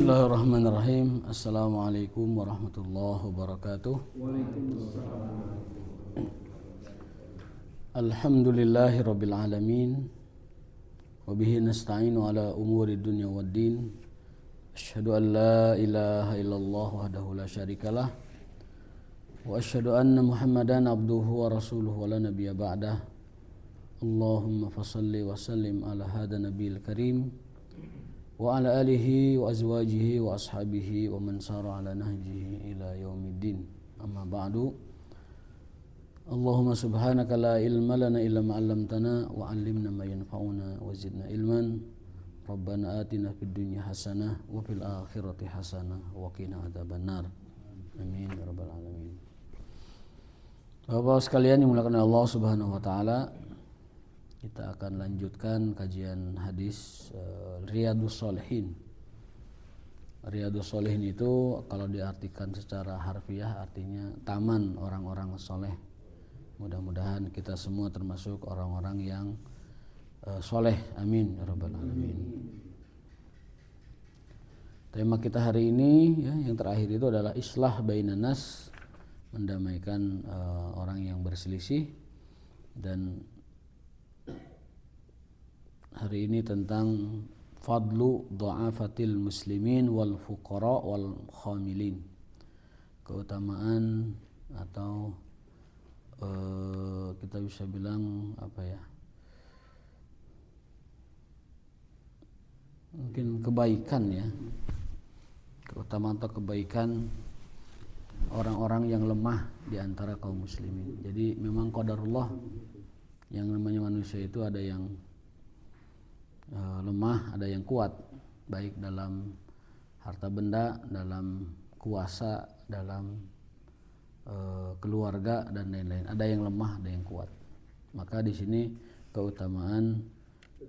Bismillahirrahmanirrahim. Assalamualaikum warahmatullahi wabarakatuh. Alhamdulillahi rabbil alamin. Wabihi nasta'inu ala umuri dunya waddin. Asyhadu an la ilaha illallah wahdahu la syarikalah. Wa asyhadu anna Muhammadan abduhu wa rasuluhu wa la nabiyya ba'dah. Allahumma fasalli wa sallim ala hadha nabiyil karim wa ala alihi wa azwajihi wa ashabihi wa man sara ala nahjihi ila yaumiddin. Amma ba'du. Allahumma subhanaka la ilma lana illa ma 'allamtana wa 'allimna ma yanfa'una wa zidna ilman. Rabbana atina fid dunya hasanah wa fil akhirati hasanah wa qina adzabannar. Amin ya rabbal alamin. Bapak sekalian yang dimuliakan Allah Subhanahu wa taala, kita akan lanjutkan kajian hadis Riyadhus Shalihin. Riyadhus Shalihin itu kalau diartikan secara harfiah artinya taman orang-orang soleh. Mudah-mudahan kita semua termasuk orang-orang yang soleh. Amin ya rabbal alamin. Tema kita hari ini yang terakhir itu adalah islah bainan nas, mendamaikan orang yang berselisih, dan hari ini tentang fadlu dha'afatil muslimin wal fuqara wal khamilin, keutamaan atau kita bisa bilang mungkin kebaikan ya, keutamaan atau kebaikan orang-orang yang lemah di antara kaum muslimin. Jadi memang qadarullah, yang namanya manusia itu ada yang lemah, ada yang kuat, baik dalam harta benda, dalam kuasa, dalam keluarga dan lain-lain. Ada yang lemah, ada yang kuat. Maka di sini keutamaan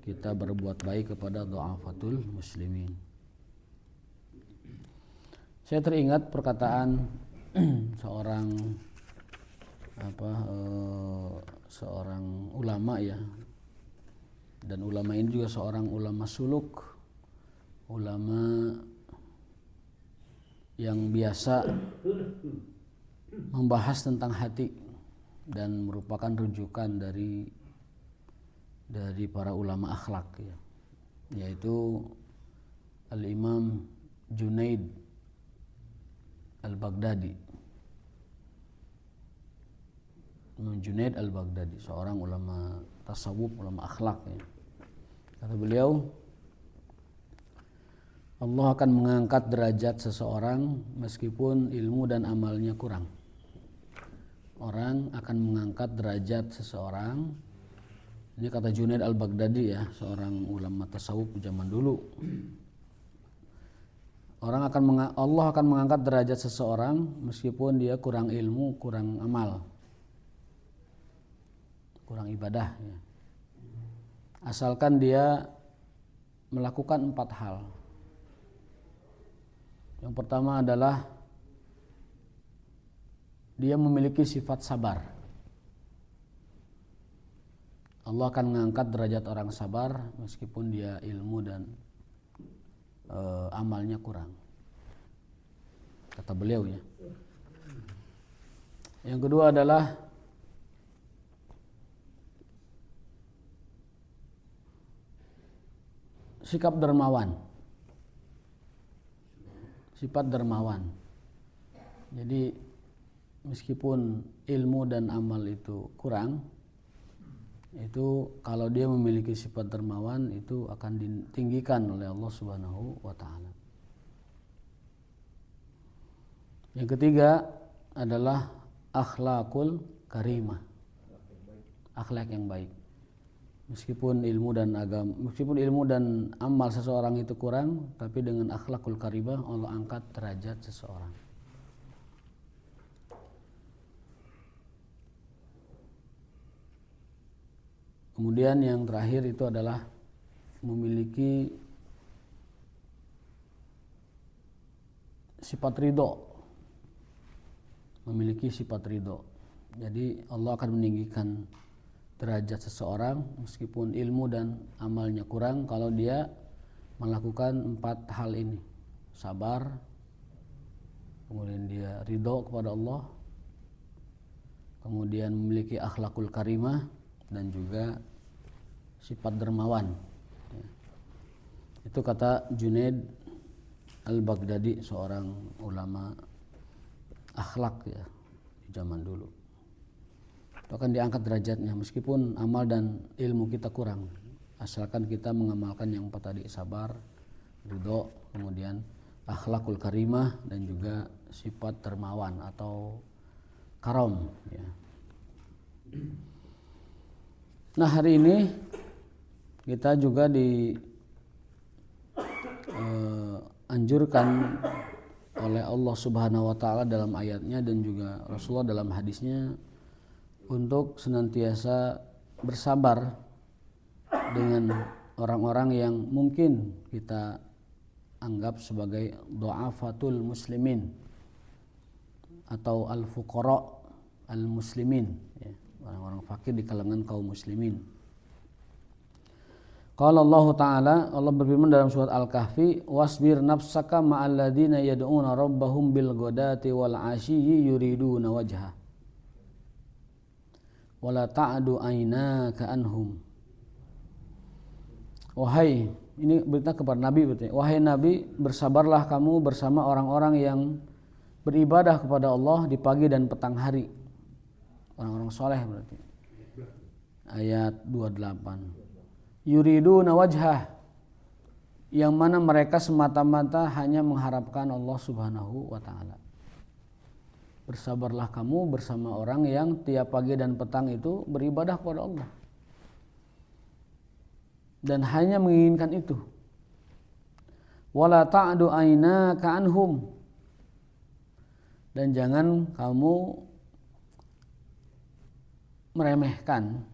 kita berbuat baik kepada dha'afatul muslimin. Saya teringat perkataan seorang ulama ya. Dan ulama ini juga seorang ulama suluk, ulama yang biasa membahas tentang hati dan merupakan rujukan dari para ulama akhlak ya, yaitu Al-Imam Junaid Al-Baghdadi. Imam Junaid Al-Baghdadi, seorang ulama tasawuf, ulama akhlak ya. Kata beliau, Allah akan mengangkat derajat seseorang meskipun ilmu dan amalnya kurang. Orang akan mengangkat derajat seseorang. Ini kata Junaid Al-Baghdadi ya, seorang ulama tasawuf zaman dulu. Allah akan mengangkat derajat seseorang meskipun dia kurang ilmu, kurang amal, kurang ibadah ya. Asalkan dia melakukan 4 hal. Yang pertama adalah dia memiliki sifat sabar. Allah akan mengangkat derajat orang sabar meskipun dia ilmu dan amalnya kurang, kata beliau ya. Yang kedua adalah sikap dermawan, sifat dermawan. Jadi meskipun ilmu dan amal itu kurang, itu kalau dia memiliki sifat dermawan itu akan ditinggikan oleh Allah Subhanahu wa taala. Yang ketiga adalah akhlakul karimah, akhlak yang baik. Meskipun ilmu dan amal seseorang itu kurang, tapi dengan akhlakul karimah Allah angkat derajat seseorang. Kemudian yang terakhir itu adalah memiliki sifat ridho. Memiliki sifat ridho. Jadi Allah akan meninggikan derajat seseorang meskipun ilmu dan amalnya kurang kalau dia melakukan 4 hal ini. sabar, kemudian dia ridho kepada Allah, kemudian memiliki akhlakul karimah, dan juga sifat dermawan. Itu kata Junaid al-Baghdadi, seorang ulama akhlak ya di zaman dulu. Itu akan diangkat derajatnya meskipun amal dan ilmu kita kurang, asalkan kita mengamalkan yang empat tadi: sabar, ridho, kemudian akhlakul karimah, dan juga sifat dermawan atau karam ya. Nah, hari ini kita juga anjurkan oleh Allah Subhanahu wa taala dalam ayatnya dan juga Rasulullah dalam hadisnya untuk senantiasa bersabar dengan orang-orang yang mungkin kita anggap sebagai du'afatul muslimin atau al-fuqara al-muslimin ya, orang-orang fakir di kalangan kaum muslimin. Qala Allah Ta'ala, Allah berfirman dalam surat Al-Kahfi, wasbir nafsaka ma'al ladzina yad'una rabbahum bil ghadati wal 'ashiyyi yuriduna wajha wala ta'du aynaka anhum. Wahai, ini berita kepada Nabi berarti. Wahai Nabi, bersabarlah kamu bersama orang-orang yang beribadah kepada Allah di pagi dan petang hari. Orang-orang soleh berarti. Ayat 28. Yuriduna wajhah, yang mana mereka semata-mata hanya mengharapkan Allah Subhanahu wa taala. Bersabarlah kamu bersama orang yang tiap pagi dan petang itu beribadah kepada Allah dan hanya menginginkan itu. Wala ta'du aynaka anhum, dan jangan kamu meremehkan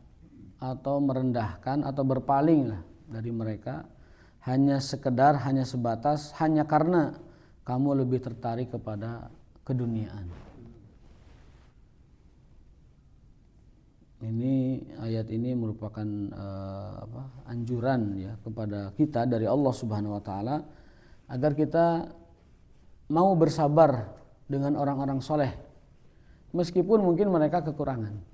atau merendahkan atau berpaling lah dari mereka, hanya sebatas hanya karena kamu lebih tertarik kepada keduniaan. Ini ayat ini merupakan anjuran ya kepada kita dari Allah Subhanahu wa taala agar kita mau bersabar dengan orang-orang soleh meskipun mungkin mereka kekurangan.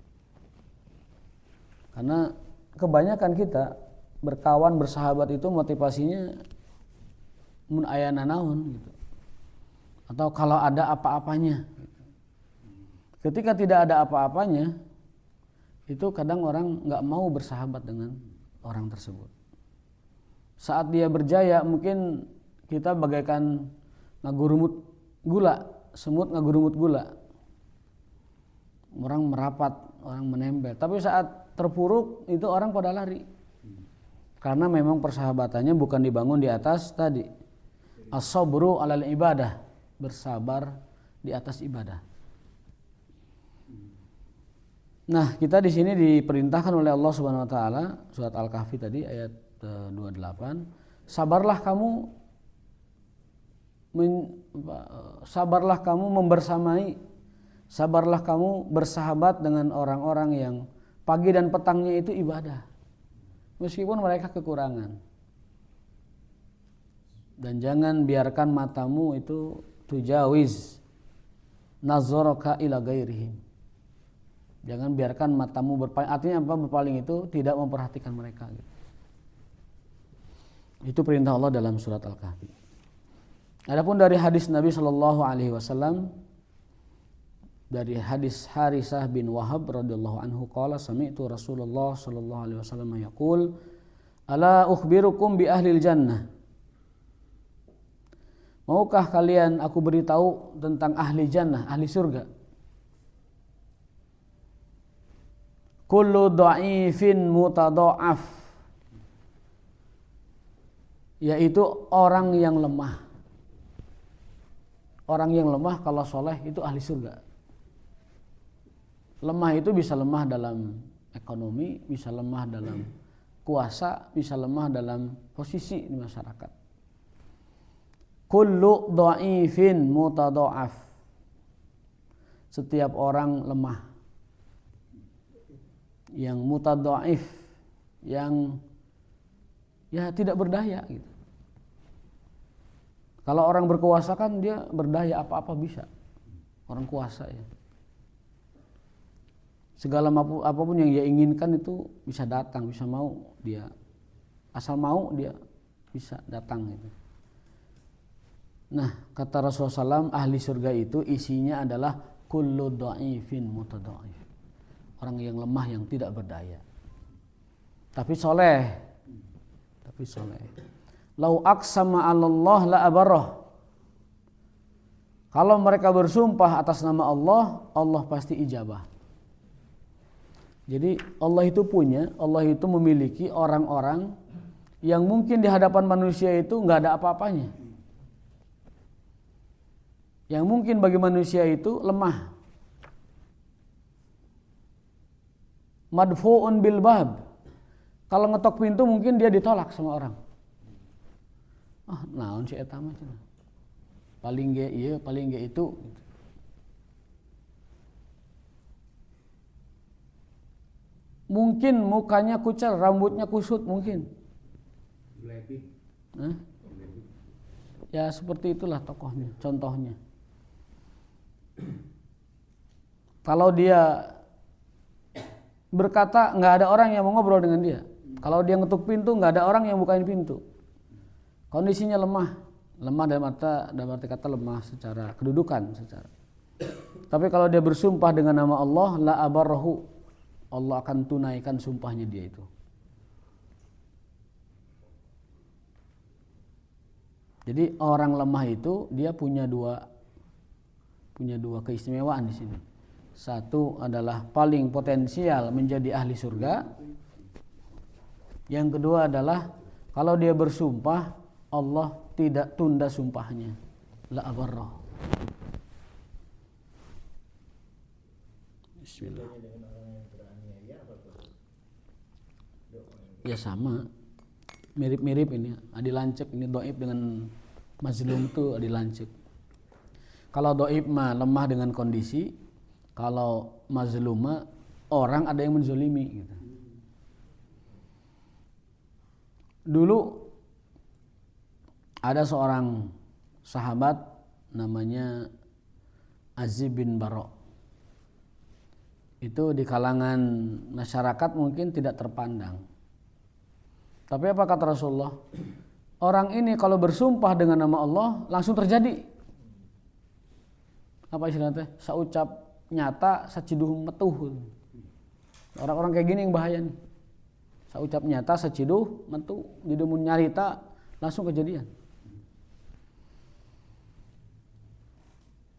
Karena kebanyakan kita berkawan, bersahabat itu motivasinya mun aya nanaon gitu. Atau kalau ada apa-apanya. Ketika tidak ada apa-apanya, itu kadang orang nggak mau bersahabat dengan orang tersebut. Saat dia berjaya, mungkin kita bagaikan ngagurumut gula, semut ngagurumut gula. Orang merapat, orang menempel. Tapi saat terpuruk itu orang pada lari. Karena memang persahabatannya bukan dibangun di atas tadi as-sabru 'alal ibadah, bersabar di atas ibadah. Nah, kita di sini diperintahkan oleh Allah Subhanahu wa taala, surat Al-Kahfi tadi ayat 28, sabarlah kamu membersamai, sabarlah kamu bersahabat dengan orang-orang yang pagi dan petangnya itu ibadah, meskipun mereka kekurangan. Dan jangan biarkan matamu itu tujawiz nazaraka ila ghairihim. Jangan biarkan matamu berpaling. Artinya apa berpaling itu? Tidak memperhatikan mereka. Itu perintah Allah dalam surat Al-Kahfi. Adapun dari hadis Nabi Shallallahu Alaihi Wasallam, dari hadis Harisah bin Wahab radhiyallahu anhu qala sami'tu Rasulullah sallallahu alaihi wasallam yaqul ala ukhbirukum bi ahlil jannah. Maukah kalian aku beritahu tentang ahli jannah, ahli surga? Kullu dha'ifin mutadha'af, yaitu orang yang lemah. Orang yang lemah kalau soleh itu ahli surga. Lemah itu bisa lemah dalam ekonomi, bisa lemah dalam kuasa, bisa lemah dalam posisi di masyarakat. Kullu dha'ifin mutadha'af, setiap orang lemah, yang mutadha'if, yang ya tidak berdaya gitu. Kalau orang berkuasa kan dia berdaya, apa-apa bisa. Orang kuasa ya. Segala apapun yang dia inginkan itu bisa datang, bisa mau dia. Asal mau dia bisa datang gitu. Nah, kata Rasulullah SAW, ahli surga itu isinya adalah kullu dha'ifin mutadha'if. Orang yang lemah yang tidak berdaya. Tapi soleh. Lau aqsama 'alallah la abarrah. Kalau mereka bersumpah atas nama Allah, Allah pasti ijabah. Jadi Allah itu memiliki orang-orang yang mungkin di hadapan manusia itu nggak ada apa-apanya. Yang mungkin bagi manusia itu lemah. Madfu'un bil bab. Kalau ngetok pintu mungkin dia ditolak sama orang. Naon si eta mah cenah. Paling ge ieu, paling ge itu. Mungkin mukanya kucel, rambutnya kusut mungkin. Ya seperti itulah tokohnya, contohnya. Kalau dia berkata nggak ada orang yang mau ngobrol dengan dia. Kalau dia ngetuk pintu nggak ada orang yang bukain pintu. Kondisinya lemah dalam arti kata lemah secara kedudukan secara. Tapi kalau dia bersumpah dengan nama Allah, la abarrahu, Allah akan tunaikan sumpahnya dia itu. Jadi orang lemah itu dia punya dua keistimewaan di sini. Satu adalah paling potensial menjadi ahli surga. Yang kedua adalah kalau dia bersumpah, Allah tidak tunda sumpahnya. La abarrah. Bismillah. Ya sama. Mirip-mirip ini. Adi lancip ini dhaif dengan mazlum tuh adi lancip. Kalau dhaif mah lemah dengan kondisi, kalau mazlum mah orang ada yang menzolimi gitu. Dulu ada seorang sahabat namanya Azib bin Bara. Itu di kalangan masyarakat mungkin tidak terpandang. Tapi apa kata Rasulullah? Orang ini kalau bersumpah dengan nama Allah langsung terjadi. Apa istilahnya? Saucap nyata saciduh metuh. Orang-orang kayak gini yang bahaya nih. Saucap nyata saciduh metuh. Jadi mun nyarita langsung kejadian.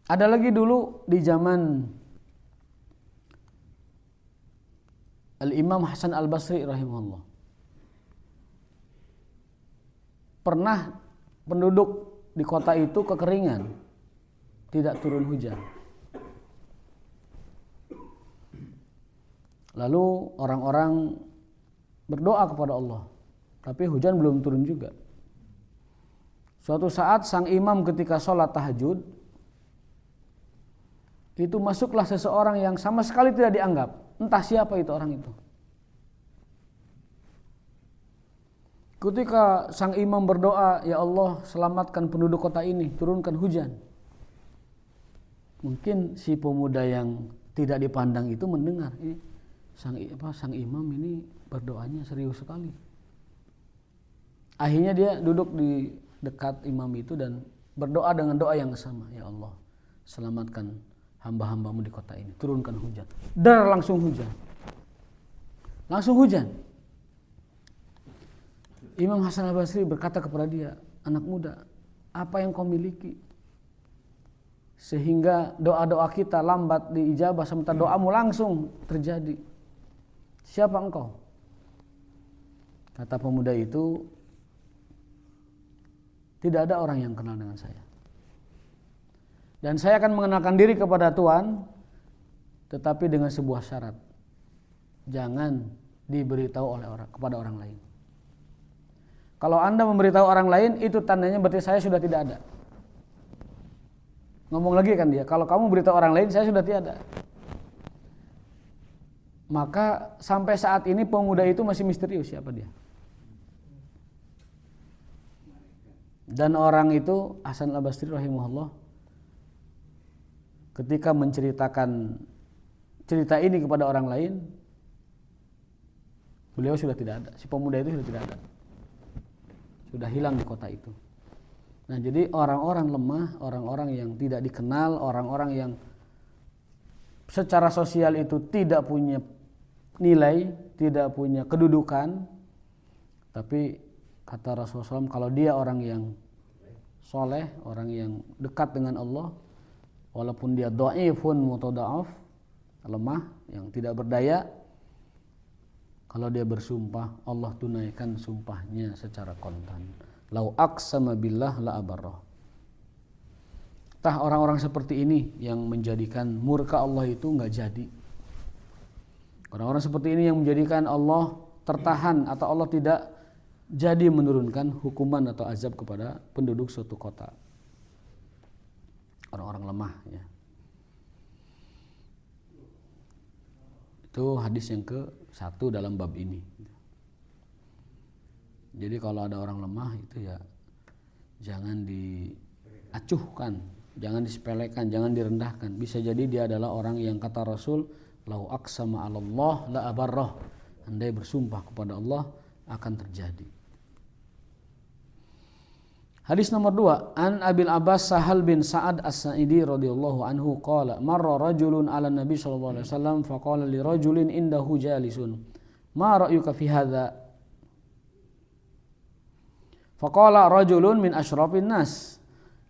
Ada lagi dulu di zaman Al-Imam Hasan Al-Basri rahimahullah. Pernah penduduk di kota itu kekeringan, tidak turun hujan. Lalu orang-orang berdoa kepada Allah, tapi hujan belum turun juga. Suatu saat sang imam ketika sholat tahajud, itu masuklah seseorang yang sama sekali tidak dianggap. Entah siapa itu orang itu. Ketika sang imam berdoa, ya Allah selamatkan penduduk kota ini, turunkan hujan. Mungkin si pemuda yang tidak dipandang itu mendengar, ini sang imam ini berdoanya serius sekali. Akhirnya dia duduk di dekat imam itu dan berdoa dengan doa yang sama, ya Allah selamatkan hamba-hambamu di kota ini, turunkan hujan. Langsung hujan. Imam Hasan Al-Basri berkata kepada dia, anak muda, apa yang kau miliki sehingga doa-doa kita lambat diijabah sementara doamu langsung terjadi? Siapa engkau? Kata pemuda itu, tidak ada orang yang kenal dengan saya. Dan saya akan mengenalkan diri kepada Tuhan, tetapi dengan sebuah syarat. Jangan diberitahu kepada orang lain. Kalau Anda memberitahu orang lain, itu tandanya berarti saya sudah tidak ada. Ngomong lagi kan dia, kalau kamu beritahu orang lain, saya sudah tiada. Maka sampai saat ini pemuda itu masih misterius siapa dia. Dan orang itu Hasan al-Basri rahimahullah ketika menceritakan cerita ini kepada orang lain, beliau sudah tidak ada. Si pemuda itu sudah tidak ada. Sudah hilang di kota itu. Nah, jadi orang-orang lemah, orang-orang yang tidak dikenal, orang-orang yang secara sosial itu tidak punya nilai, tidak punya kedudukan, tapi kata Rasulullah SAW, kalau dia orang yang soleh, orang yang dekat dengan Allah, walaupun dia dhaifun mutada'af, lemah, yang tidak berdaya, kalau dia bersumpah, Allah tunaikan sumpahnya secara kontan. Lau aqsama billah la abarrah. Tah orang-orang seperti ini yang menjadikan murka Allah itu enggak jadi. Orang-orang seperti ini yang menjadikan Allah tertahan atau Allah tidak jadi menurunkan hukuman atau azab kepada penduduk suatu kota. Orang-orang lemah ya. Itu hadis yang ke-1 dalam bab ini. Jadi kalau ada orang lemah itu ya jangan diacuhkan, jangan disepelekan, jangan direndahkan. Bisa jadi dia adalah orang yang kata Rasul, lau aqsama 'alallah la abarrah. Andai bersumpah kepada Allah akan terjadi. Hadis nomor 2, an Abil Abbas Sahal bin Sa'ad As-Sa'idi radhiyallahu anhu qala marra rajulun 'ala Nabi sallallahu alaihi wasallam faqala li rajulin indahu jalisun ma ra'yuka fi hadza faqala rajulun min asyrafin nas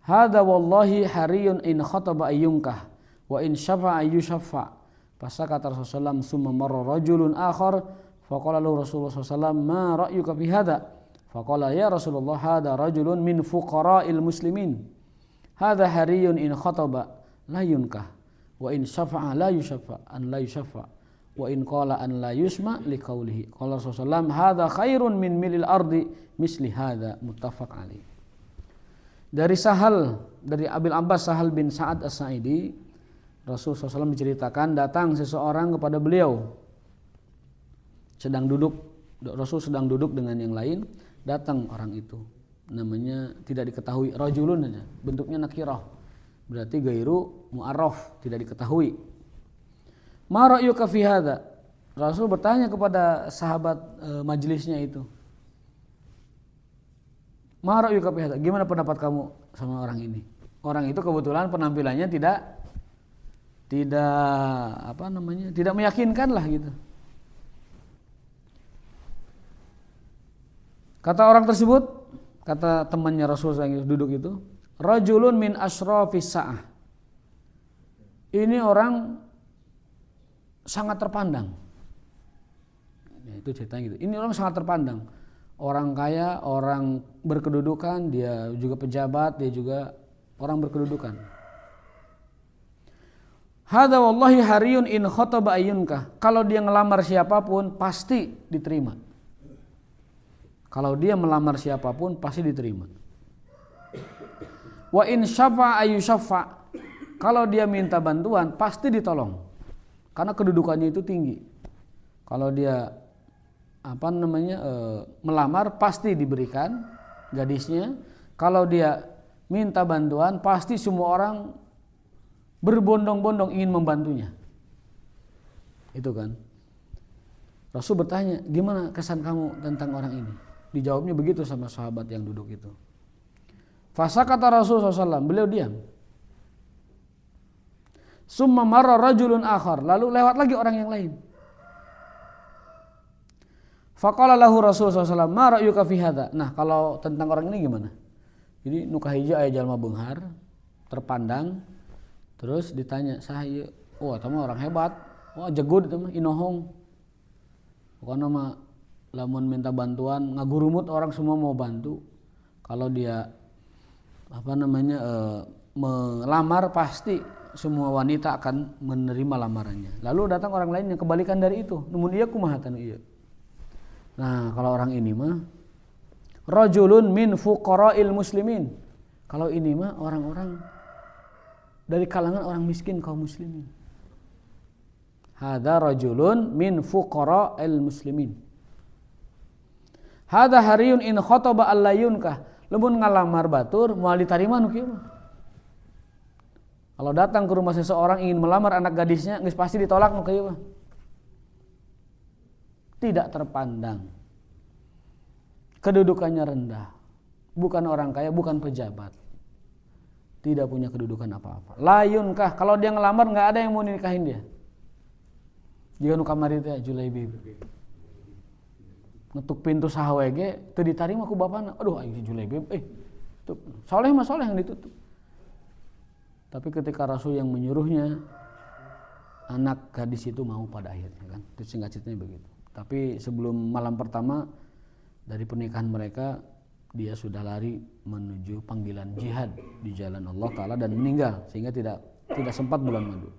hadza wallahi hariyun in khataba ayyunkah wa in syafa'a yushaffa fasakata Rasulullah summa marra rajulun akhar faqala lahu Rasulullah sallallahu alaihi wasallam ma ra'yuka fi hadza faqala ya Rasulullah hadza rajulun min fuqara'il muslimin hadza hariyun in khataba la yunkah wa in syafa'a la yushaffa an la yushaffa wa in qala an la yusma li qawlihi qala Rasulullah hadza khairun min milil ardi misli hadza muttafaq alaih. Dari Abil Abbas Sahal bin Sa'ad As-Sa'idi, Rasulullah SAW menceritakan datang seseorang kepada beliau Rasul sedang duduk dengan yang lain, datang orang itu, namanya tidak diketahui, rajulun aja, bentuknya nakirah, berarti gairu mu'arraf, tidak diketahui. Ma ra'yuka fi hadza? Rasul bertanya kepada sahabat majelisnya itu, ma ra'yuka fi hadza? Gimana pendapat kamu sama orang ini? Orang itu kebetulan penampilannya tidak meyakinkan lah gitu. Kata orang tersebut, kata temannya Rasul yang duduk itu, rajulun min asyrafis sa'ah. Ini orang sangat terpandang. Ya, itu ceritanya gitu. Ini orang sangat terpandang. Orang kaya, orang berkedudukan, dia juga pejabat, dia juga orang berkedudukan. Hadza wallahi hariyun in khataba ayyunkah. Kalau dia ngelamar siapapun pasti diterima. Kalau dia melamar siapapun pasti diterima. Wa in syafa'a ayyushaffa. Kalau dia minta bantuan pasti ditolong. Karena kedudukannya itu tinggi. Kalau dia melamar pasti diberikan gadisnya. Kalau dia minta bantuan pasti semua orang berbondong-bondong ingin membantunya. Itu kan. Rasul bertanya, gimana kesan kamu tentang orang ini? Dijawabnya begitu sama sahabat yang duduk itu. Fasa kata Rasulullah SAW, beliau diam. Summa marra rajulun akhar, lalu lewat lagi orang yang lain. Faqala lahu Rasulullah SAW, ma ra'yuka fi hadza? Nah, kalau tentang orang ini gimana? Jadi nuka hija aya jalma beunghar, terpandang, terus ditanya, "Saha wah, eta mah orang hebat. Wah, jegud eta mah inohong." Pokoknya mah lamun minta bantuan ngagurumut orang semua mau bantu. Kalau dia melamar pasti semua wanita akan menerima lamarannya. Lalu datang orang lain yang kebalikan dari itu. Namun iya kumaha tan ieu. Nah, kalau orang ini mah rajulun min fuqara'il muslimin. Kalau ini mah orang-orang dari kalangan orang miskin kaum muslimin. Hadza rajulun min fuqara'il muslimin. Hadza hariyun in khataba allayunkah. Lamun ngalamar batur moal ditarima nu kieu mah. Kalau datang ke rumah seseorang ingin melamar anak gadisnya, geus pasti ditolak nu kieu mah. Tidak terpandang. Kedudukannya rendah. Bukan orang kaya, bukan pejabat. Tidak punya kedudukan apa-apa. Layunkah kalau dia ngelamar enggak ada yang mau nikahin dia. Jika nu kamari teh Julaibib. Ngetuk pintu saha we ge teu ditarima ku bapana. Aduh aing Julaibib saleh mah saleh yang ditutup. Tapi ketika Rasul yang menyuruhnya, anak gadis itu mau pada akhirnya kan. Itu singkat ceritanya begitu. Tapi sebelum malam pertama dari pernikahan mereka, dia sudah lari menuju panggilan jihad di jalan Allah Ta'ala dan meninggal sehingga tidak sempat bulan madu.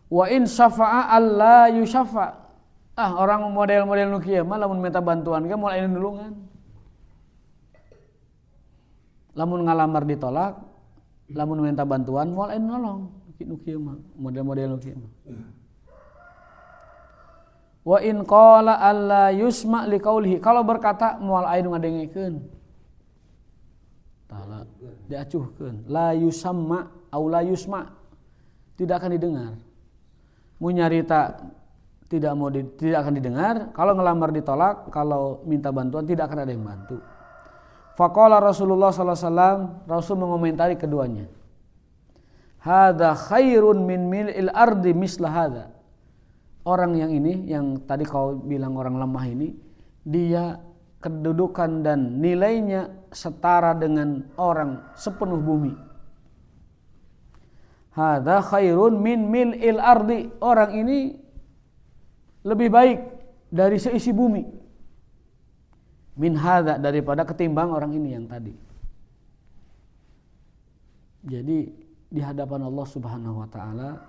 Wa in syafa'a alla yusyafa'. Orang model-model nu kieu mah lamun minta bantuan ge moal aya nulungan. Lamun ngalamar ditolak, lamun minta bantuan moal aya nolong. Nu kieu mah model-model nu kieu mah. Wa in qala alla yusma' liqaulihi, kalau berkata moal aya nu ngadengikeun. Tah diacuhkeun, la yusamma au la yusma', tidak akan didengar. Mun nyarita tidak akan didengar, kalau ngelamar ditolak, kalau minta bantuan tidak akan ada yang bantu. Faqala Rasulullah sallallahu alaihi wasallam, Rasul mengomentari keduanya. Hadza khairun min mil'il ardi misla hadza. Orang yang ini, yang tadi kau bilang orang lemah ini, dia kedudukan dan nilainya setara dengan orang sepenuh bumi. Hadza khairun min mil'il ardi. Orang ini lebih baik dari seisi bumi. Min hadza, daripada ketimbang orang ini yang tadi. Jadi di hadapan Allah Subhanahu wa taala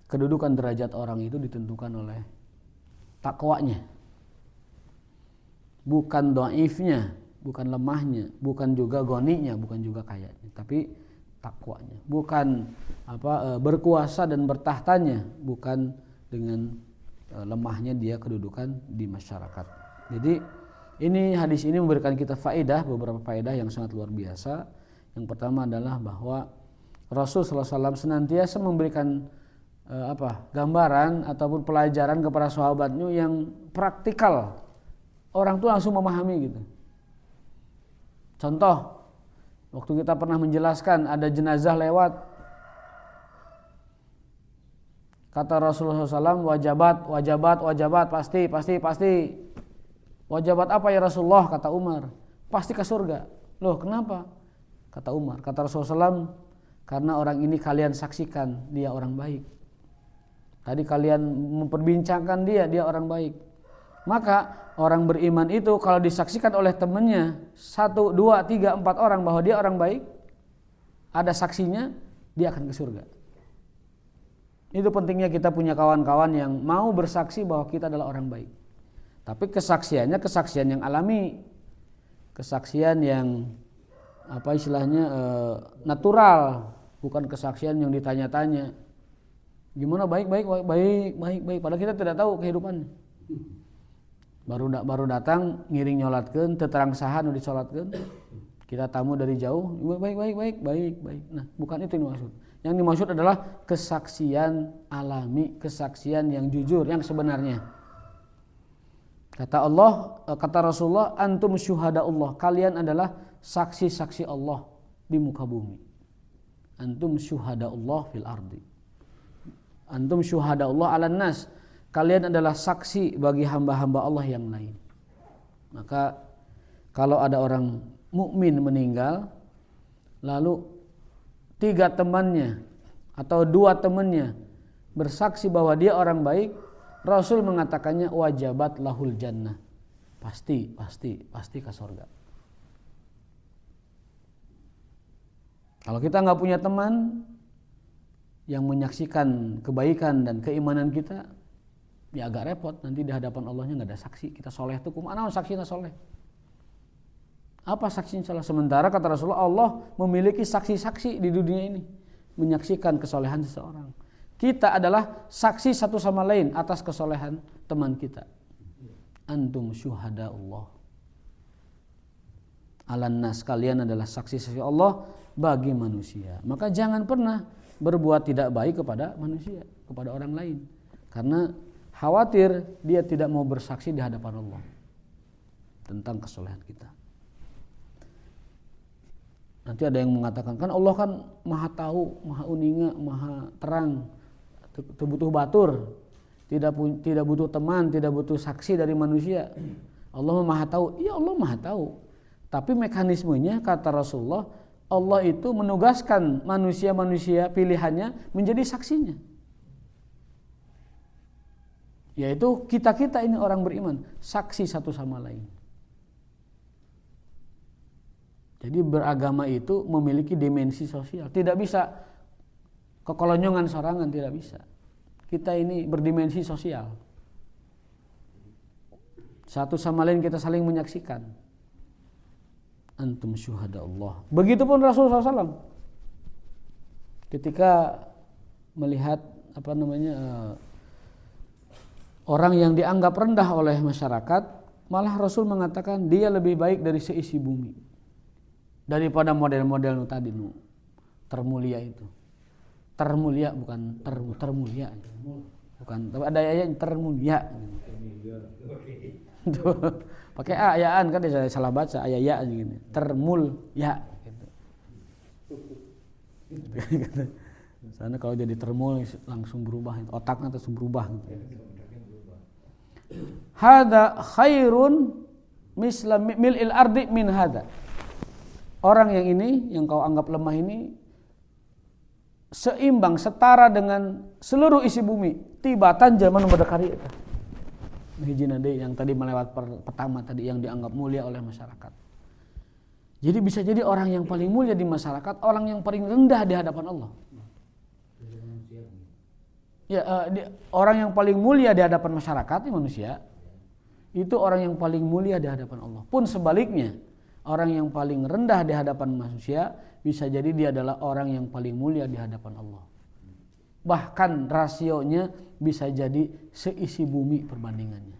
kedudukan derajat orang itu ditentukan oleh takwanya. Bukan dhaifnya, bukan lemahnya, bukan juga goninya, bukan juga kayanya, tapi takwanya. Bukan berkuasa dan bertahtanya, bukan dengan lemahnya dia kedudukan di masyarakat. Jadi ini hadis ini memberikan kita beberapa faedah yang sangat luar biasa. Yang pertama adalah bahwa Rasul sallallahu alaihi wasallam senantiasa memberikan gambaran ataupun pelajaran kepada sahabatnya yang praktikal. Orang tuh langsung memahami gitu. Contoh, waktu kita pernah menjelaskan ada jenazah lewat, kata Rasulullah SAW, wajabat, pasti. Wajabat apa ya Rasulullah? Kata Umar, pasti ke surga. Loh kenapa? Kata Umar, kata Rasulullah SAW, karena orang ini kalian saksikan, dia orang baik. Tadi kalian memperbincangkan dia orang baik. Maka orang beriman itu kalau disaksikan oleh temannya 1, 2, 3, 4 orang bahwa dia orang baik, ada saksinya, dia akan ke surga. Itu pentingnya kita punya kawan-kawan yang mau bersaksi bahwa kita adalah orang baik. Tapi kesaksiannya kesaksian yang alami, kesaksian yang natural, bukan kesaksian yang ditanya-tanya. Gimana baik. Padahal kita tidak tahu kehidupannya. Baru datang ngiring nyolatkeun, teu terang saha nu disolatkeun. Kita tamu dari jauh, baik. Nah, bukan itu yang dimaksud. Yang dimaksud adalah kesaksian alami, kesaksian yang jujur, yang sebenarnya. Kata Rasulullah, antum syuhadaullah, kalian adalah saksi-saksi Allah di muka bumi. Antum syuhadaullah fil ardi. Antum syuhadaullah 'alan nas. Kalian adalah saksi bagi hamba-hamba Allah yang lain. Maka kalau ada orang mukmin meninggal, lalu 3 temannya atau 2 temannya bersaksi bahwa dia orang baik, Rasul mengatakannya wajabat lahul jannah. Pasti ke surga. Kalau kita nggak punya teman yang menyaksikan kebaikan dan keimanan kita, ya agak repot. Nanti di hadapan Allahnya nggak ada saksi. Kita soleh tuh kumana saksinya soleh? Apa saksinya salah? Sementara kata Rasulullah, Allah memiliki saksi-saksi di dunia ini menyaksikan kesolehan seseorang. Kita adalah saksi satu sama lain atas kesolehan teman kita. Antum syuhada Allah alannas, kalian adalah saksi-saksi Allah bagi manusia. Maka jangan pernah berbuat tidak baik kepada manusia, kepada orang lain, karena khawatir dia tidak mau bersaksi di hadapan Allah tentang kesolehan kita. Nanti ada yang mengatakan, kan Allah kan maha tahu, maha uninga, maha terang, butuh batur, tidak butuh teman, tidak butuh saksi dari manusia. Allah maha tahu. Iya, Allah maha tahu. Tapi mekanismenya, kata Rasulullah, Allah itu menugaskan manusia-manusia pilihannya menjadi saksinya. Yaitu kita-kita ini orang beriman, saksi satu sama lain. Jadi beragama itu memiliki dimensi sosial. Tidak bisa kekolonyongan sorangan, tidak bisa. Kita ini berdimensi sosial. Satu sama lain kita saling menyaksikan. Antum syuhada Allah. Begitupun Rasulullah SAW. Ketika melihat orang yang dianggap rendah oleh masyarakat, malah Rasul mengatakan dia lebih baik dari seisi bumi. Daripada model-model tadi termulia itu. Termulia bukan termulia. Bukan, tapi ada ayat termulia. Pakai ayaan kan dia salah baca ayat gini. Termulia gitu. Sana kalau jadi termul langsung berubah, otaknya langsung berubah gitu. Hada khairun misla mil'il ardi min hada. Orang yang ini, yang kau anggap lemah ini, seimbang, setara dengan seluruh isi bumi. Tibatan zaman berdekari itu. Hijinade yang tadi melewat pertama tadi, yang dianggap mulia oleh masyarakat. Jadi bisa jadi orang yang paling mulia di masyarakat, orang yang paling rendah di hadapan Allah. Orang yang paling mulia di hadapan masyarakat, manusia, itu orang yang paling mulia di hadapan Allah. Pun sebaliknya, orang yang paling rendah di hadapan manusia bisa jadi dia adalah orang yang paling mulia di hadapan Allah. Bahkan rasionya bisa jadi seisi bumi perbandingannya.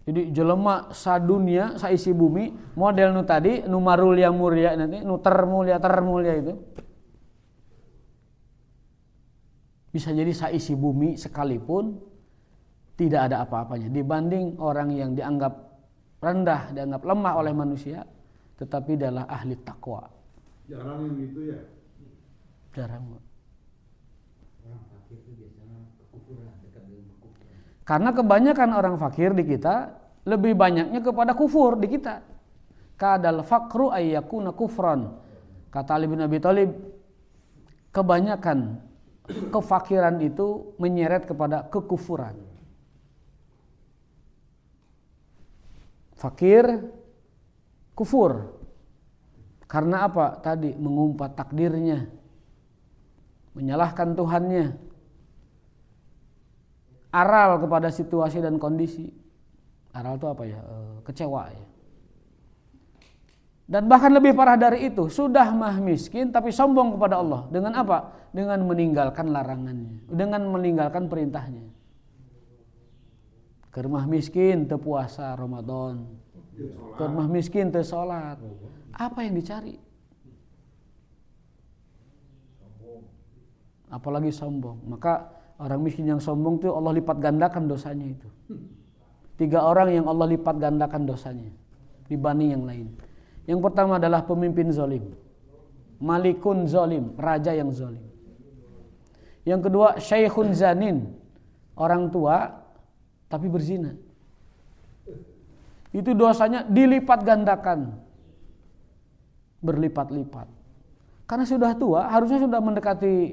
Jadi jelema sadunya saisi bumi, model nu tadi nu marulia mulia nanti nu termulia itu bisa jadi saisi bumi sekalipun tidak ada apa-apanya dibanding orang yang dianggap rendah, dianggap lemah oleh manusia, tetapi adalah ahli takwa. Jarang yang gitu ya? Jarang. Orang fakir itu biasanya kekufuran, dekat dengan kekufuran. Karena kebanyakan orang fakir di kita lebih banyaknya kepada kufur di kita. Kadal fakru ayyakuna kufran. Kata Ali bin Abi Thalib, kebanyakan kefakiran itu menyeret kepada kekufuran. Fakir kufur. Karena apa? Tadi mengumpat takdirnya, menyalahkan Tuhannya, aral kepada situasi dan kondisi. Aral itu apa ya? Kecewa ya. Dan bahkan lebih parah dari itu, sudah mah miskin tapi sombong kepada Allah. Dengan apa? Dengan meninggalkan larangannya, dengan meninggalkan perintahnya. Keur mah miskin teu puasa Ramadan. Keur mah miskin teu salat. Apa yang dicari? Apalagi sombong. Maka orang miskin yang sombong itu Allah lipat gandakan dosanya itu. 3 orang yang Allah lipat gandakan dosanya dibanding yang lain. Yang pertama adalah pemimpin zalim, malikun zalim, raja yang zalim. Yang kedua syaikhun zanin, orang tua tapi berzina. Itu dosanya dilipat gandakan, berlipat-lipat. Karena sudah tua, harusnya sudah mendekati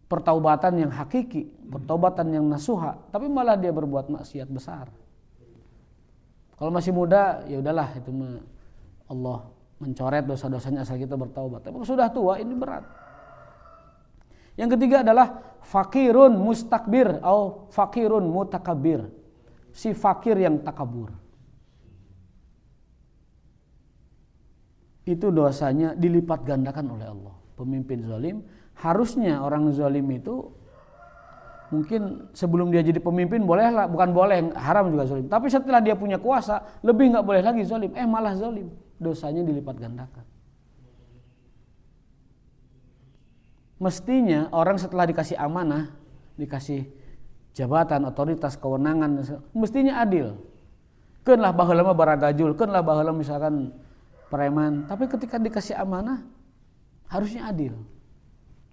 pertaubatan yang hakiki, pertaubatan yang nasuha, tapi malah dia berbuat maksiat besar. Kalau masih muda, ya udahlah, itu mah Allah mencoret dosa-dosanya asal kita bertaubat. Tapi sudah tua, ini berat. Yang ketiga adalah fakirun mustakbir atau fakirun mutakabir. Si fakir yang takabur. Itu dosanya dilipat gandakan oleh Allah. Pemimpin zalim, harusnya orang zalim itu mungkin sebelum dia jadi pemimpin bolehlah, bukan boleh, haram juga zalim. Tapi setelah dia punya kuasa, lebih nggak boleh lagi zalim. Malah zalim. dosanya dilipat gandakan. Mestinya orang setelah dikasih amanah, dikasih jabatan, otoritas, kewenangan, mestinya adil. Keun lah baheula mah baragajul, keun lah baheula misalkan preman, tapi ketika dikasih amanah harusnya adil.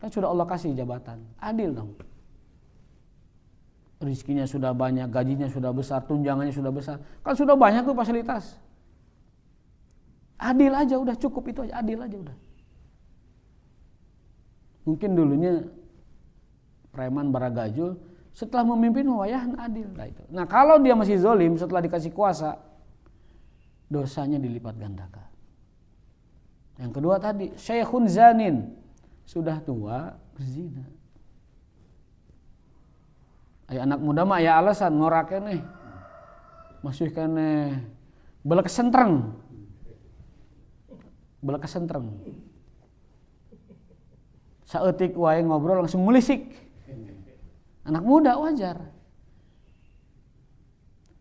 Kan sudah Allah kasih jabatan, adil dong. Rizkinya sudah banyak, gajinya sudah besar, tunjangannya sudah besar, kan sudah banyak tuh fasilitas. Adil aja udah, cukup itu aja, adil aja udah. Mungkin dulunya preman baragajul, setelah memimpin wayahan adil. Nah kalau dia masih zolim setelah dikasih kuasa, dosanya dilipat gandakan. Yang kedua tadi, syekhun zanin, sudah tua berzina. Aya anak muda mah aya alasan ngorak keneh, masih keneh bela kesentreng, saeutik wae ngobrol langsung mulisik. Anak muda wajar.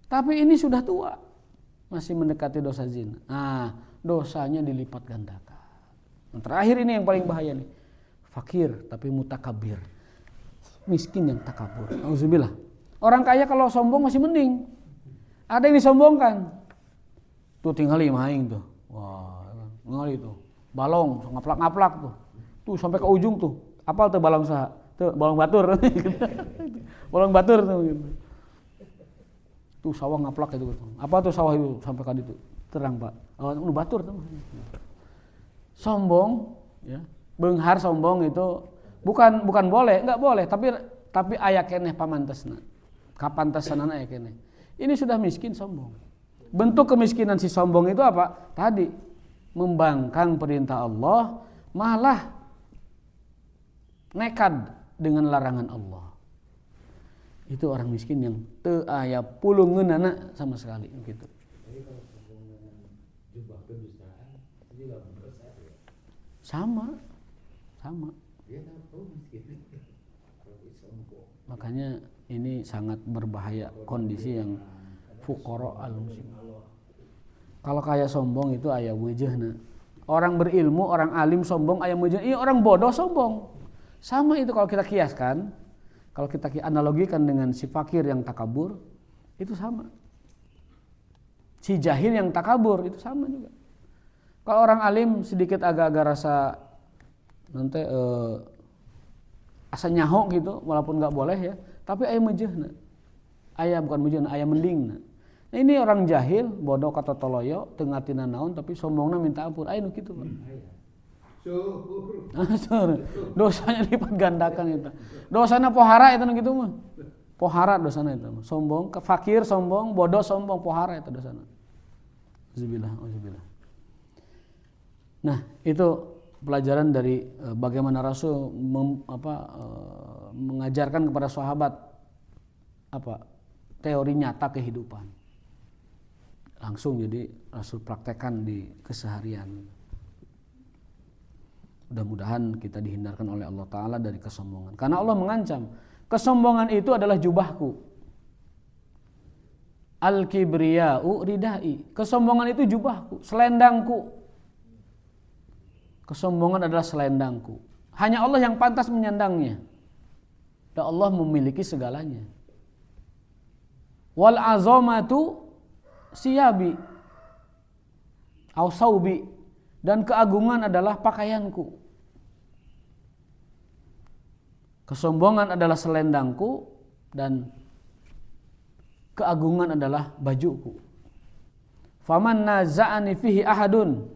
Tapi ini sudah tua, masih mendekati dosa zina. Nah, dosanya dilipat gandakan. Yang terakhir ini yang paling bahaya nih. Fakir tapi mutakabir. Miskin yang takabur. Auzubillah. Orang kaya kalau sombong masih mending. Ada yang disombongkan. Tuh tinggal maing tuh. Wah, ngali tuh. Balong ngaplak-ngaplak tuh. Tuh sampai ke ujung tuh. Apal tuh balong saha? Tuh balong batur. Balong batur tuh gitu. Tuh sawah ngaplak itu. Apa tuh sawah itu sampai ka ditu? Terang, Pak. Oh, nu batur tuh. Sombong, ya. Beunghar sombong itu bukan boleh, enggak boleh, tapi aya keneh pamantesna. Kapantesanana aya keneh. Ini sudah miskin sombong. Bentuk kemiskinan si sombong itu apa? Tadi membangkang perintah Allah, malah nekad dengan larangan Allah. Itu orang miskin yang teu aya pulungeunana sama sekali gitu. Jadi kalau sombong dengan jubah kedustaan itu juga berdosa ya. Sama. Dia tahu miskin. Kalau sombong. Makanya ini sangat berbahaya kondisi yang fuqara al-muslim. Kalau kayak sombong itu aya weujeuhna. Orang berilmu, orang alim sombong aya weujeuh. Iya, orang bodoh sombong. Sama itu kalau kita kiaskan, kalau kita analogikan dengan si fakir yang takabur, itu sama. Si jahil yang takabur itu sama juga. Kalau orang alim sedikit agak-agak rasa nanti asa nyaho gitu, walaupun nggak boleh ya, tapi aya meujeuhna. Aya bukan meujeuhna, aya mendingna. Nah, ini orang jahil, bodoh kata toloyo, teu ngartina naon tapi sombongna minta ampun. Aya nu kitu, Pak. Dosanya lipat gandakan itu. Dosana pohara itu gitu mah. Pohara dosana itu. Sombong, fakir sombong, bodoh sombong, pohara itu dosana. Auzubillah. Nah, itu pelajaran dari bagaimana Rasul mengajarkan kepada sahabat teori nyata kehidupan. Langsung jadi Rasul praktekkan di keseharian. Mudah-mudahan kita dihindarkan oleh Allah Ta'ala dari kesombongan. Karena Allah mengancam, kesombongan itu adalah jubahku. Al-kibriya'u ridai. Kesombongan itu jubahku, selendangku. Kesombongan adalah selendangku. Hanya Allah yang pantas menyandangnya. Dan Allah memiliki segalanya. Wal azamatu siyabi au saubi, dan keagungan adalah pakaianku. Kesombongan adalah selendangku dan keagungan adalah bajuku. Faman naza'ani fihi ahadun,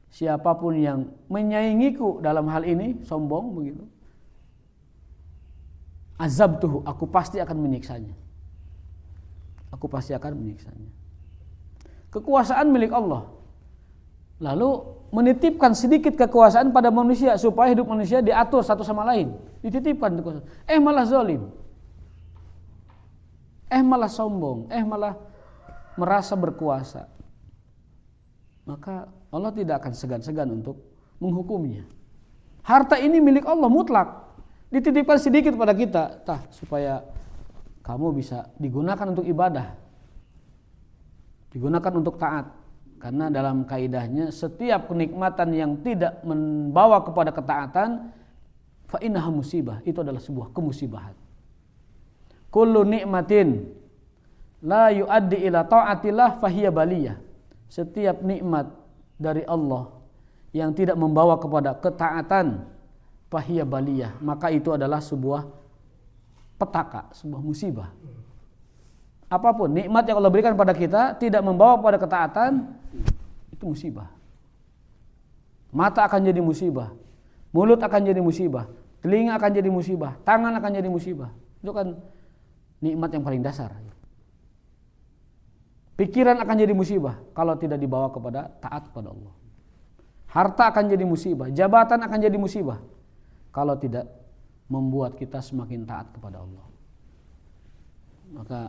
siapapun yang menyaingiku dalam hal ini, sombong begitu, azabtuhu, aku pasti akan menyiksanya. Kekuasaan milik Allah. Lalu menitipkan sedikit kekuasaan pada manusia supaya hidup manusia diatur satu sama lain. Dititipkan kekuasaan. Malah zalim. Malah sombong. Malah merasa berkuasa. Maka Allah tidak akan segan-segan untuk menghukumnya. Harta ini milik Allah mutlak. Dititipkan sedikit pada kita, supaya kamu bisa digunakan untuk ibadah, digunakan untuk taat. Karena dalam kaidahnya setiap kenikmatan yang tidak membawa kepada ketaatan fa innaha musibah, itu adalah sebuah kemusibahan. Kullu nikmatin la yuaddi ila taatillah fahiya baliyah. Setiap nikmat dari Allah yang tidak membawa kepada ketaatan fahiya baliyah, maka itu adalah sebuah petaka, sebuah musibah. Apapun nikmat yang Allah berikan pada kita tidak membawa pada ketaatan, itu musibah. Mata akan jadi musibah, mulut akan jadi musibah, telinga akan jadi musibah, tangan akan jadi musibah. Itu kan nikmat yang paling dasar. Pikiran akan jadi musibah kalau tidak dibawa kepada taat kepada Allah. Harta akan jadi musibah, jabatan akan jadi musibah kalau tidak membuat kita semakin taat kepada Allah. Maka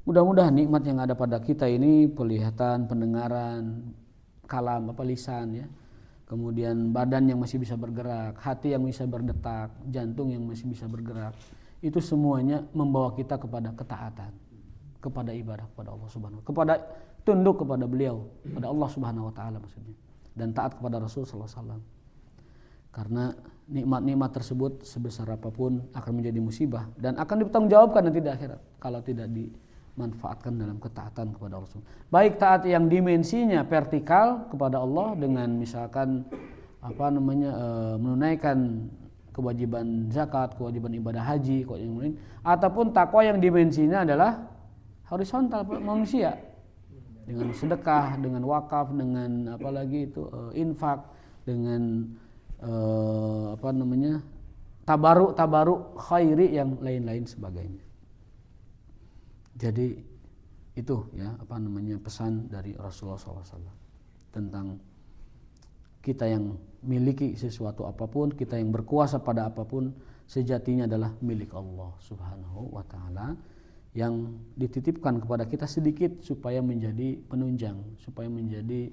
mudah-mudahan nikmat yang ada pada kita ini, penglihatan, pendengaran, kalam, lisan ya. Kemudian badan yang masih bisa bergerak, hati yang bisa berdetak, jantung yang masih bisa bergerak. Itu semuanya membawa kita kepada ketaatan, kepada ibadah kepada Allah Subhanahu wa taala, kepada tunduk kepada beliau, kepada Allah Subhanahu wa taala maksudnya. Dan taat kepada Rasul sallallahu alaihi wasallam. Karena nikmat-nikmat tersebut sebesar apapun akan menjadi musibah dan akan dipertanggungjawabkan nanti di akhirat kalau tidak dimanfaatkan dalam ketaatan kepada Allah. Baik taat yang dimensinya vertikal kepada Allah dengan misalkan menunaikan kewajiban zakat, kewajiban ibadah haji, kewajiban ataupun takwa yang dimensinya adalah horizontal manusia dengan sedekah, dengan wakaf, dengan infak, dengan tabaruk khairi yang lain-lain sebagainya. Jadi itu ya pesan dari Rasulullah SAW tentang kita yang miliki sesuatu apapun, kita yang berkuasa pada apapun, sejatinya adalah milik Allah Subhanahu wa taala yang dititipkan kepada kita sedikit supaya menjadi penunjang, supaya menjadi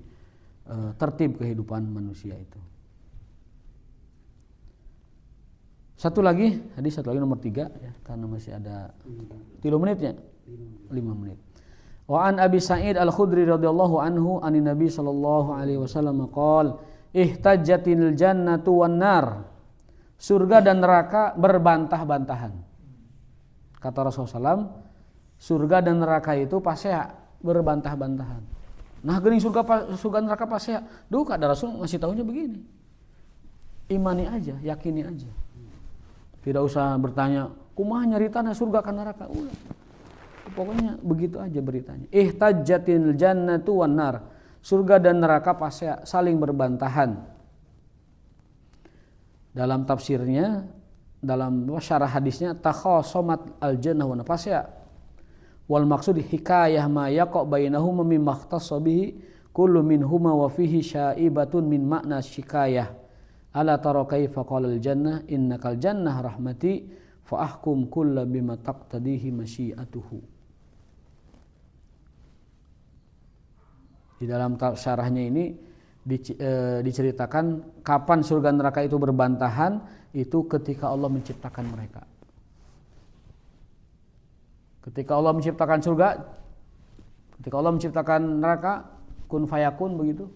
tertib kehidupan manusia itu. Satu lagi nomor 3 ya, karena masih ada 3 menitnya. 5 menit. Wa an Abi Sa'id Al-Khudri radhiyallahu anhu anin Nabi sallallahu alaihi wasallam qala ihtajjatil jannatu wan nar. Surga dan neraka berbantah-bantahan. Kata Rasulullah SAW, surga dan neraka itu pasti berbantah-bantahan. Nah, geuning surga neraka pasti. Duh, kata Rasul ngasih tahunya begini. Imani aja, yakini aja. Tidak usah bertanya, kumaha nyaritana surga ka neraka. Udah. Pokoknya begitu aja beritanya. Ihtajjatil jannatu wan nar. Surga dan neraka pasti saling berbantahan. Dalam tafsirnya, dalam syarah hadisnya, takhasamat al-jannah wan nar. Pasti wal maksud hikayah ma yaqa bainahuma mimma ikhtassa bihi kullu minhuma wa fihi syaibatun min makna syikayah. Ala tara kaifa qala al-jannah innakal jannah rahmati fa ahkum kulla bima taqtadihi masyiatuhu. Di dalam syarahnya ini diceritakan kapan surga neraka itu berbantahan, itu ketika Allah menciptakan mereka. Ketika Allah menciptakan surga, ketika Allah menciptakan neraka, kun fayakun begitu.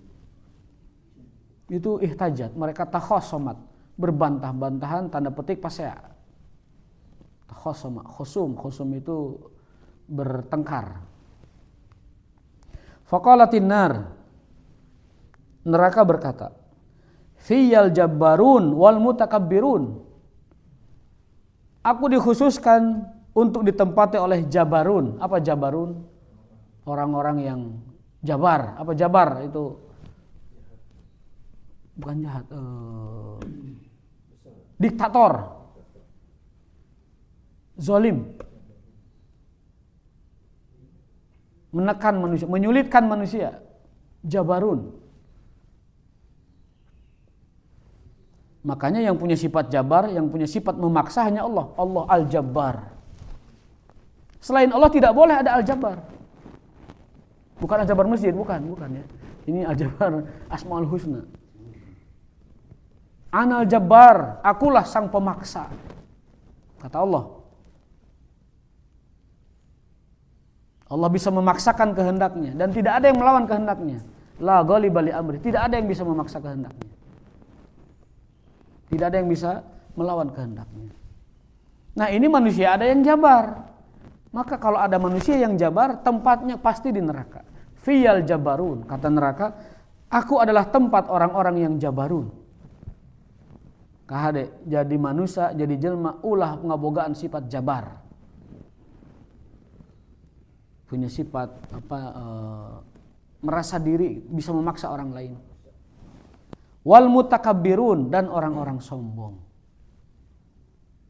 Itu ihtajat, mereka takhasamat, berbantah-bantahan, tanda petik pasya. Takhasamat, khusum itu bertengkar. Faqalatin nar, neraka berkata, fiyal jabbarun wal mutakabbirun. Aku dikhususkan untuk ditempati oleh jabarun. Apa jabarun? Orang-orang yang jabar. Apa jabar itu? Bukan jahat, diktator, zalim, menekan manusia, menyulitkan manusia, jabarun. Makanya yang punya sifat jabar, yang punya sifat memaksa hanya Allah. Allah Al-Jabbar. Selain Allah tidak boleh ada Al-Jabbar. Bukan Al-Jabbar masjid, bukan ya. Ini Al-Jabbar Asmaul Husna. Anal Jabbar, akulah sang pemaksa. Kata Allah. Allah bisa memaksakan kehendaknya dan tidak ada yang melawan kehendaknya. La ghaliba li amri, tidak ada yang bisa memaksa kehendaknya. Tidak ada yang bisa melawan kehendaknya. Nah, ini manusia ada yang jabar. Maka kalau ada manusia yang jabar, tempatnya pasti di neraka. Fiyal jabarun, kata neraka, aku adalah tempat orang-orang yang jabarun. Kahade jadi manusia, jadi jelma ulah ngabogaan sifat jabar. Punya sifat merasa diri bisa memaksa orang lain. Wal mutakabbirun, dan orang-orang sombong.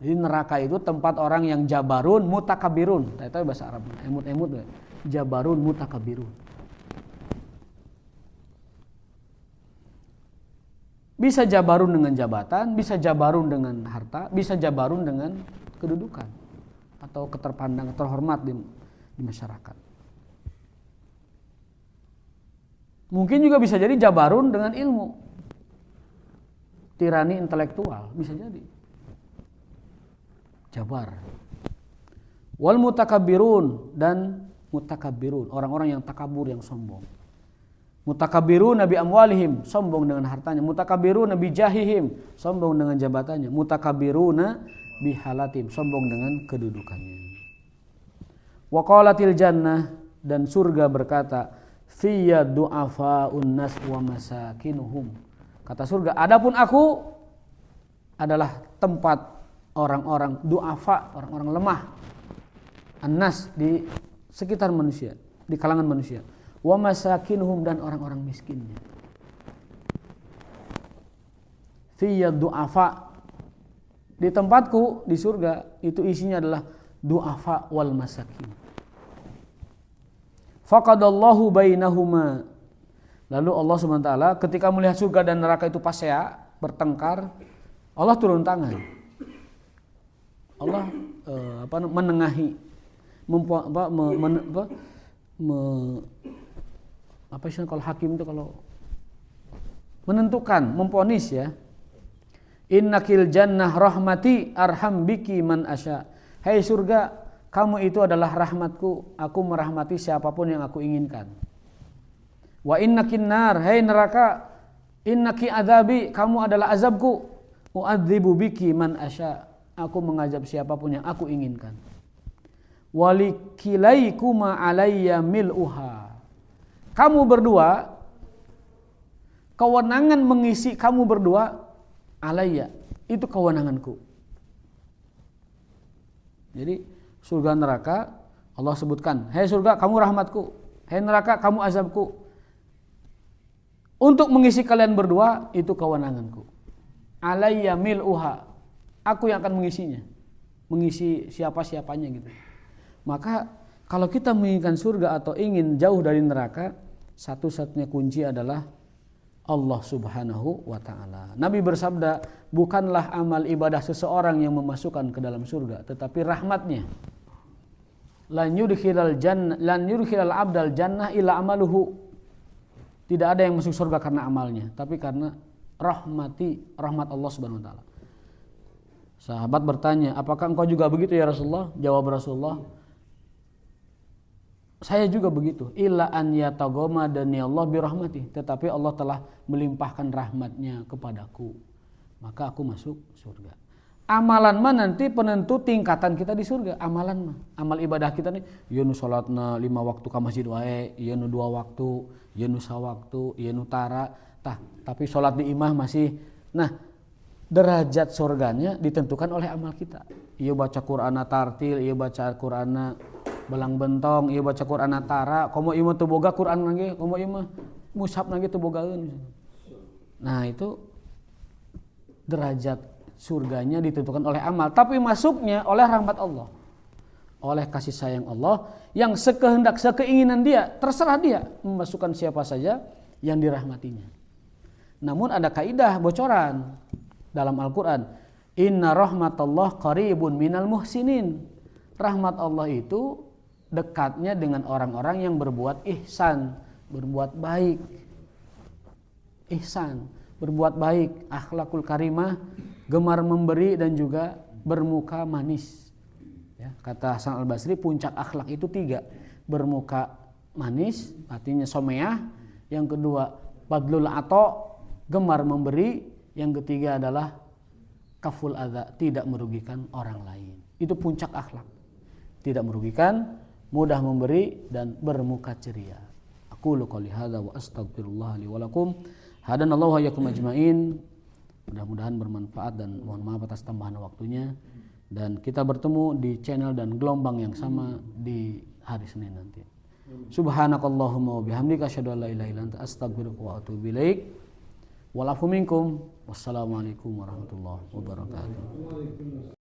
Jadi neraka itu tempat orang yang jabarun, mutakabbirun. Itu bahasa Arab, emut-emut. Jabarun, mutakabbirun. Bisa jabarun dengan jabatan, bisa jabarun dengan harta, bisa jabarun dengan kedudukan atau keterpandang, terhormat di masyarakat. Mungkin juga bisa jadi jabarun dengan ilmu, tirani intelektual, bisa jadi jabar. Wal mutakabbirun, dan mutakabbirun, orang-orang yang takabur, yang sombong. Mutakabbirun nabi amwalihim, sombong dengan hartanya. Mutakabbirun nabi jahihim, sombong dengan jabatannya. Mutakabbiruna bihalatim, sombong dengan kedudukannya. Wa qalatil jannah, dan surga berkata, fiyya du'afa'un nas wa masakinuhum. Kata surga, adapun aku adalah tempat orang-orang du'afa, orang-orang lemah. An-nas, di sekitar manusia, di kalangan manusia. Wa masakinuhum, dan orang-orang miskinnya. Fiyya du'afa, di tempatku di surga itu isinya adalah du'afa wal masakin. Faqadallahu bainahuma, lalu Allah SWT ketika melihat surga dan neraka itu pasea, bertengkar, Allah turun tangan. Allah menengahi, apa sih kalau hakim itu, kalau menentukan, memvonis ya. Innakil jannah rahmati arham biki man asya. Hai surga, kamu itu adalah rahmatku, aku merahmati siapapun yang aku inginkan. Wa innakin nar, hai neraka, innaki adzabi, kamu adalah azabku. U'adzibu biki man asya, aku mengazab siapapun yang aku inginkan. Walikilaikuma alayya mil'uha, kamu berdua, kewenangan mengisi kamu berdua, alayya, itu kewenanganku. Jadi surga neraka Allah sebutkan, hai surga kamu rahmatku, hai neraka kamu azabku. Untuk mengisi kalian berdua itu kewenanganku. Alayya mil'uha, aku yang akan mengisinya, mengisi siapa-siapanya gitu. Maka kalau kita menginginkan surga atau ingin jauh dari neraka, satu-satunya kunci adalah Allah Subhanahu wa ta'ala. Nabi bersabda, bukanlah amal ibadah seseorang yang memasukkan ke dalam surga, tetapi rahmatnya. Lan yudkhilal abdal jannah illa amaluhu. Tidak ada yang masuk surga karena amalnya, tapi karena rahmat Allah Subhanahu wa ta'ala. Sahabat bertanya, apakah engkau juga begitu ya Rasulullah? Jawab Rasulullah, saya juga begitu. Illa an yataghamadani Allah birahmati, tetapi Allah telah melimpahkan rahmatnya kepadaku, maka aku masuk surga. Amalan mah nanti penentu tingkatan kita di surga. Amalan mah, amal ibadah kita nih, ieu nu salatna 5 waktu ka masjid wae, ieu nu 2 waktu, ieu nu 1 waktu, ieu nu tara, tapi salat di imah masih. Nah, derajat surganya ditentukan oleh amal kita. Ieu baca Qur'ana tartil, ieu baca Qur'ana balang bentong, ieu baca Qur'an tara, komo ieu teu boga Qur'an lagi, komo ieu mah mushaf lagi teu bogaeun. Nah, itu derajat surganya ditentukan oleh amal, tapi masuknya oleh rahmat Allah, oleh kasih sayang Allah yang sekehendak sekeinginan dia, terserah dia memasukkan siapa saja yang dirahmatinya. Namun ada kaidah bocoran dalam Al-Qur'an, inna rahmatallah qaribun minal muhsinin. Rahmat Allah itu dekatnya dengan orang-orang yang berbuat ihsan, berbuat baik. Ihsan, berbuat baik, akhlakul karimah, gemar memberi dan juga bermuka manis. Ya, kata Hasan Al-Basri, puncak akhlak itu 3. Bermuka manis, artinya someah, yang kedua badlul ato, gemar memberi, yang ketiga adalah kaful adza, tidak merugikan orang lain. Itu puncak akhlak. Tidak merugikan, mudah memberi dan bermuka ceria. Aqulu qouli hadza wa astaghfirullah li wa lakum. Hadanallahu wa iyyakum ajmain. Mudah-mudahan bermanfaat dan mohon maaf atas tambahan waktunya. Dan kita bertemu di channel dan gelombang yang sama di hari Senin nanti. Subhanakallahumma wa bihamdika asyhadu an la ilaha illa anta astaghfiruka wa atubu ilaik. Wal afu minkum. Wassalamualaikum warahmatullahi wabarakatuh.